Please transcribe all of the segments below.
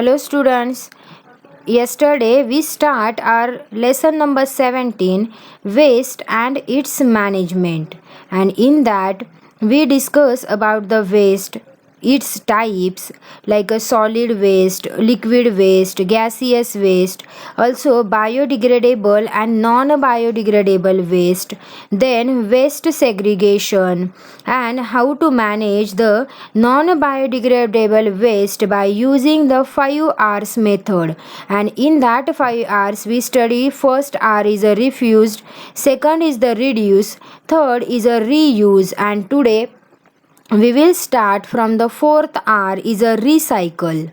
Hello students. Yesterday we start our lesson number 17, waste and its management, and in that we discuss about the waste, its types like a solid waste, liquid waste, gaseous waste, also biodegradable and non biodegradable waste, then waste segregation, and how to manage the non biodegradable waste by using the 5 R's method. And in that 5 R's we study: first R is a refused, second is the reduce, third is a reuse, and today we will start from the fourth R is a recycle.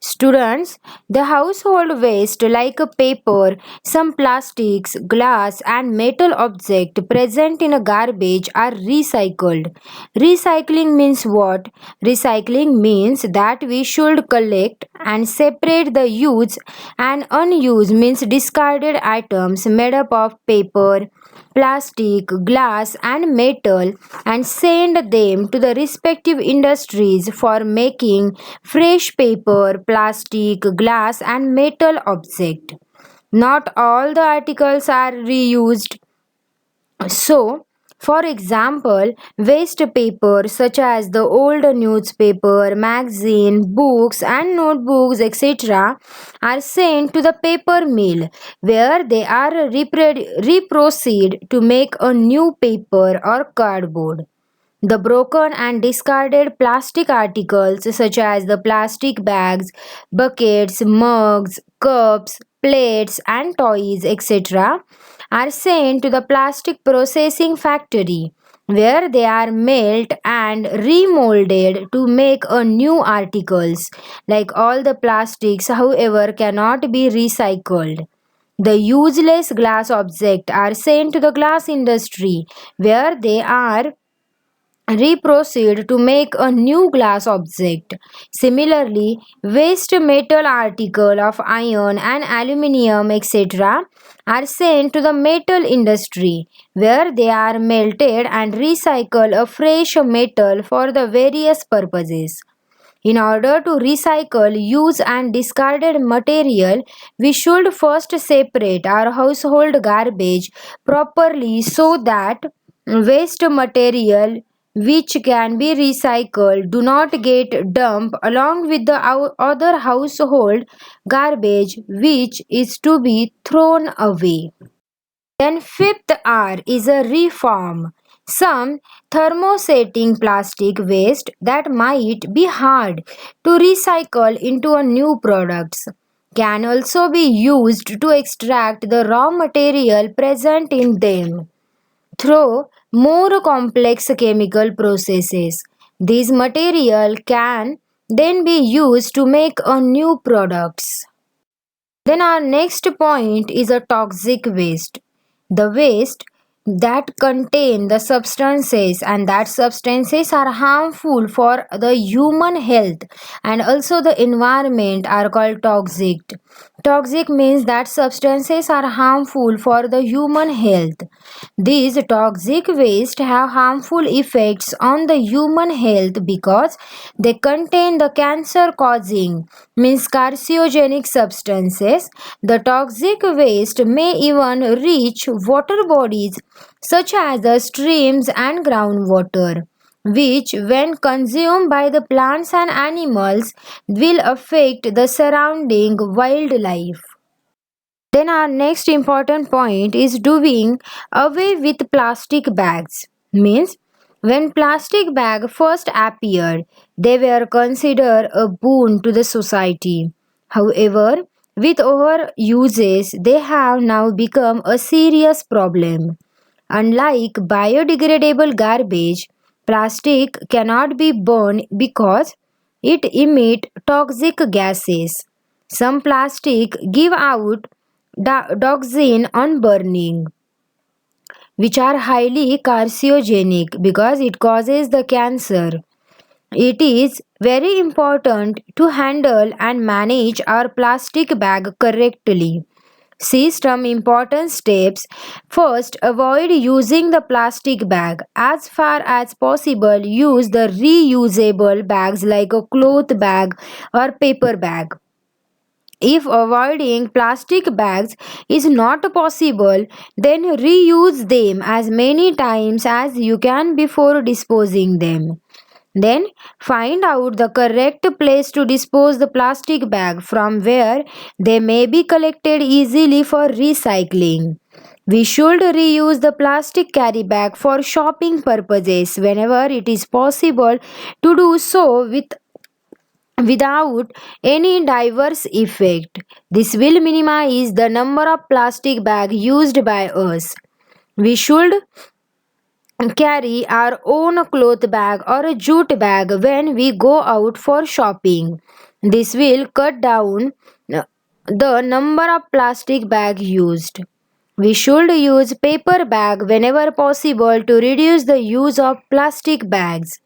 Students, the household waste like a paper, some plastics, glass, and metal object present in a garbage are recycled. Recycling means what? Recycling means that we should collect and separate the used and unused, means discarded items made up of paper, plastic, glass, and metal, and send them to the respective industries for making fresh paper, plastic, glass, and metal object. Not all the articles are reused. So, for example, waste paper such as the old newspaper, magazine, books, and notebooks, etc., are sent to the paper mill where they are reproceed to make a new paper or cardboard. The broken and discarded plastic articles such as the plastic bags, buckets, mugs, cups, plates, and toys, etc., are sent to the plastic processing factory where they are melted and remolded to make a new articles. Like all the plastics, however, cannot be recycled. The useless glass objects are sent to the glass industry where they are reproceed to make a new glass object. Similarly, waste metal article of iron and aluminium, etc., are sent to the metal industry where they are melted and recycle a fresh metal for the various purposes. In order to recycle, use, and discarded material, we should first separate our household garbage properly so that waste material which can be recycled do not get dumped along with the other household garbage which is to be thrown away. Then fifth R is a reform. Some thermosetting plastic waste that might be hard to recycle into a new products can also be used to extract the raw material present in them through more complex chemical processes. This material can then be used to make a new products. Then our next point is a toxic waste. The waste that contain the substances and that substances are harmful for the human health and also the environment are called toxic. Toxic means that substances are harmful for the human health. These toxic waste have harmful effects on the human health because they contain the cancer causing, means carcinogenic substances. The toxic waste may even reach water bodies such as the streams and groundwater, which when consumed by the plants and animals will affect the surrounding wildlife. Then our next important point is doing away with plastic bags. Means when plastic bag first appeared, they were considered a boon to the society. However, with our uses, they have now become a serious problem. Unlike biodegradable garbage, plastic cannot be burned because it emits toxic gases. Some plastic give out dioxin on burning, which are highly carcinogenic because it causes the cancer. It is very important to handle and manage our plastic bag correctly. See some important steps. First, avoid using the plastic bag. As far as possible, use the reusable bags like a cloth bag or paper bag. If avoiding plastic bags is not possible, then reuse them as many times as you can before disposing them. Then find out the correct place to dispose the plastic bag from where they may be collected easily for recycling. We should reuse the plastic carry bag for shopping purposes whenever it is possible to do so without any diverse effect. This will minimize the number of plastic bags used by us. We should carry our own cloth bag or a jute bag when we go out for shopping. This will cut down the number of plastic bags used. We should use paper bag whenever possible to reduce the use of plastic bags.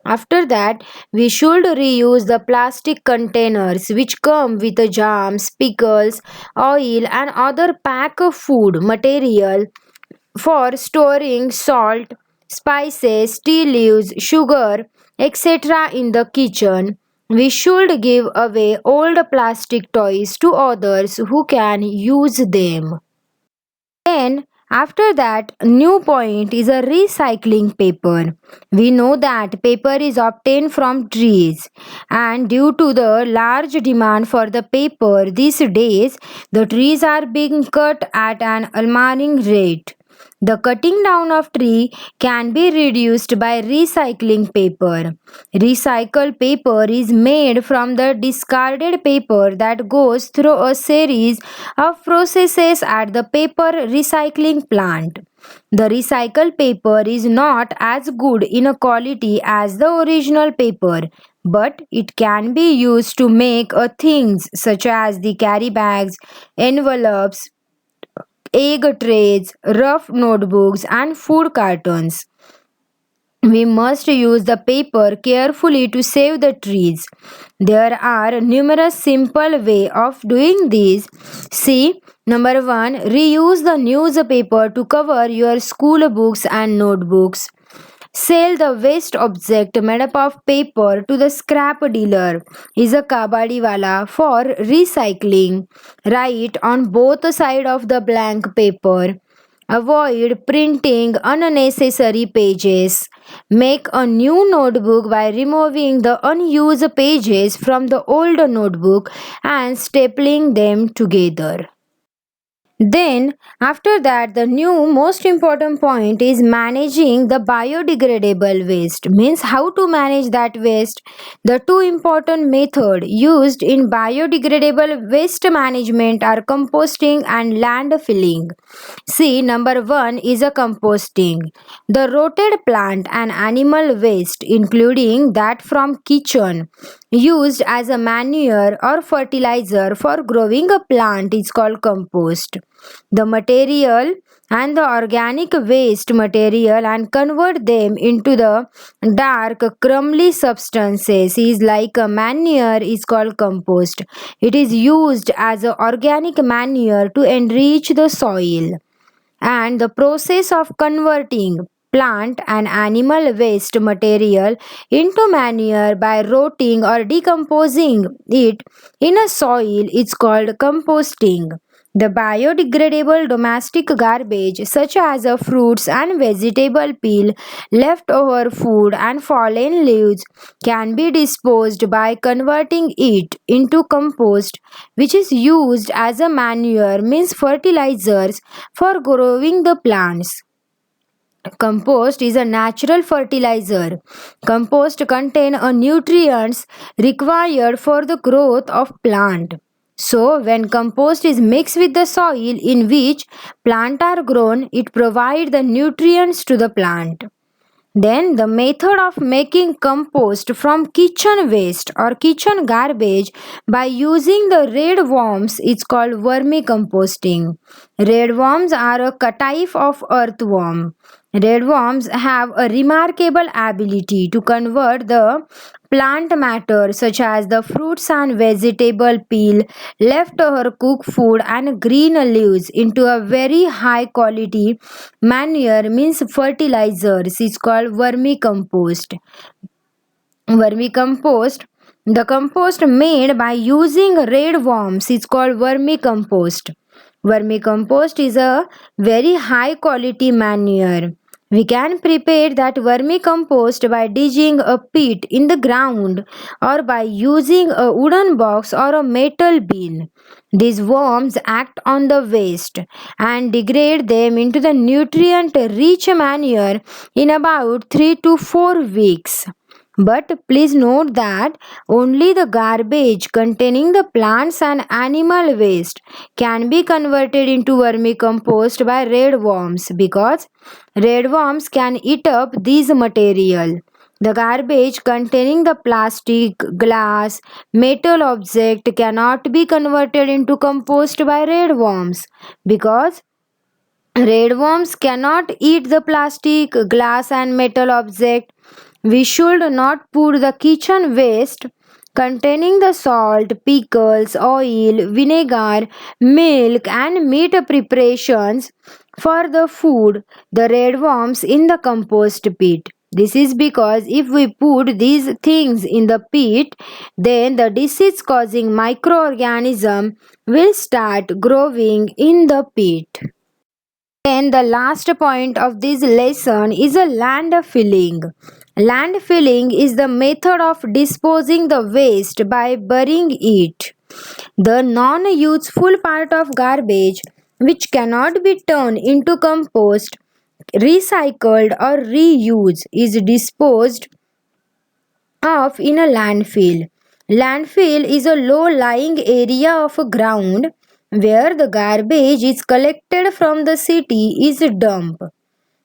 After that, we should reuse the plastic containers which come with the jams, pickles, oil, and other packed food material for storing salt, spices, tea leaves, sugar, etc. in the kitchen. We should give away old plastic toys to others who can use them. Then, after that, new point is a recycling paper. We know that paper is obtained from trees, and due to the large demand for the paper these days, the trees are being cut at an alarming rate. The cutting down of tree can be reduced by recycling paper. Recycled paper is made from the discarded paper that goes through a series of processes at the paper recycling plant. The recycled paper is not as good in a quality as the original paper, but it can be used to make things such as the carry bags, envelopes, egg trays, rough notebooks, and food cartons. We must use the paper carefully to save the trees. There are numerous simple ways of doing this. See, number 1, reuse the newspaper to cover your school books and notebooks. Sell the waste object made up of paper to the scrap dealer. Is a kabadiwala for recycling. Write on both sides of the blank paper. Avoid printing unnecessary pages. Make a new notebook by removing the unused pages from the old notebook and stapling them together. Then, after that, the new most important point is managing the biodegradable waste. Means how to manage that waste. The two important method used in biodegradable waste management are composting and landfilling. See, number 1 is a composting. The rotted plant and animal waste, including that from kitchen, used as a manure or fertilizer for growing a plant is called compost. The material and the organic waste material and convert them into the dark crumbly substances is like a manure is called compost. It is used as a organic manure to enrich the soil, and the process of converting plant and animal waste material into manure by rotting or decomposing it in a soil is called composting. The biodegradable domestic garbage such as fruits and vegetable peel, leftover food and fallen leaves can be disposed by converting it into compost, which is used as a manure means fertilizers for growing the plants. Compost is a natural fertilizer. Compost contain a nutrients required for the growth of plant. So when compost is mixed with the soil in which plant are grown, it provide the nutrients to the plant. Then the method of making compost from kitchen waste or kitchen garbage by using the red worms is called vermicomposting. Red worms are a type of earthworm. Red worms have a remarkable ability to convert the plant matter such as the fruits and vegetable peel, leftover cooked food and green leaves into a very high quality manure means fertilizers is called vermicompost. Vermicompost. The compost made by using red worms is called vermicompost. Vermicompost is a very high quality manure. We can prepare that vermicompost by digging a pit in the ground or by using a wooden box or a metal bin. These worms act on the waste and degrade them into the nutrient rich manure in about 3 to 4 weeks. But please note that only the garbage containing the plants and animal waste can be converted into vermicompost by red worms because red worms can eat up these material. The garbage containing the plastic, glass, metal object cannot be converted into compost by red worms because red worms cannot eat the plastic, glass, and metal object. We should not put the kitchen waste containing the salt, pickles, oil, vinegar, milk, and meat preparations for the food, the red worms in the compost pit. This is because if we put these things in the pit, then the disease causing microorganism will start growing in the pit. And the last point of this lesson is a land filling. Land filling is the method of disposing the waste by burying it. The non-useful part of garbage which cannot be turned into compost, recycled or reused is disposed of in a landfill. Landfill is a low-lying area of ground where the garbage is collected from the city is dumped.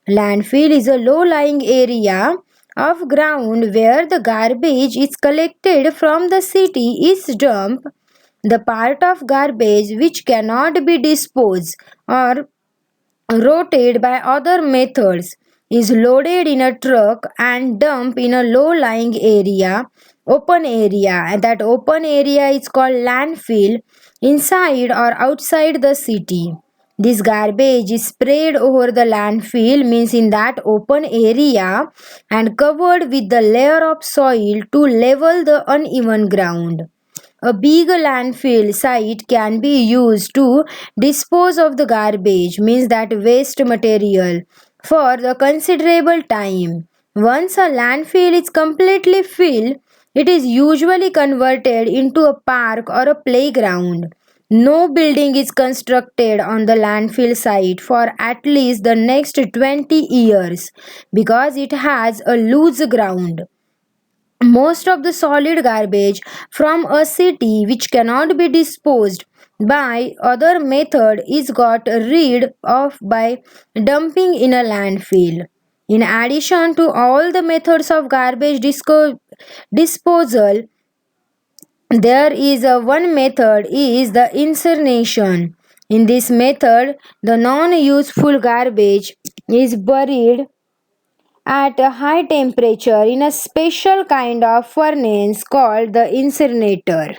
Landfill is a low-lying area of ground where the garbage is collected from the city is dumped. The part of garbage which cannot be disposed or rotated by other methods is loaded in a truck and dumped in a low-lying area, open area, and that open area is called landfill inside or outside the city. This garbage is spread over the landfill means in that open area and covered with the layer of soil to level the uneven ground. A big landfill site can be used to dispose of the garbage, means that waste material, for the considerable time. Once a landfill is completely filled, it is usually converted into a park or a playground. No building is constructed on the landfill site for at least the next 20 years because it has a loose ground. Most of the solid garbage from a city which cannot be disposed by other method is got rid of by dumping in a landfill. In addition to all the methods of garbage disposal, there is a one method is the incineration. In this method, the non-useful garbage is buried at a high temperature in a special kind of furnace called the incinerator.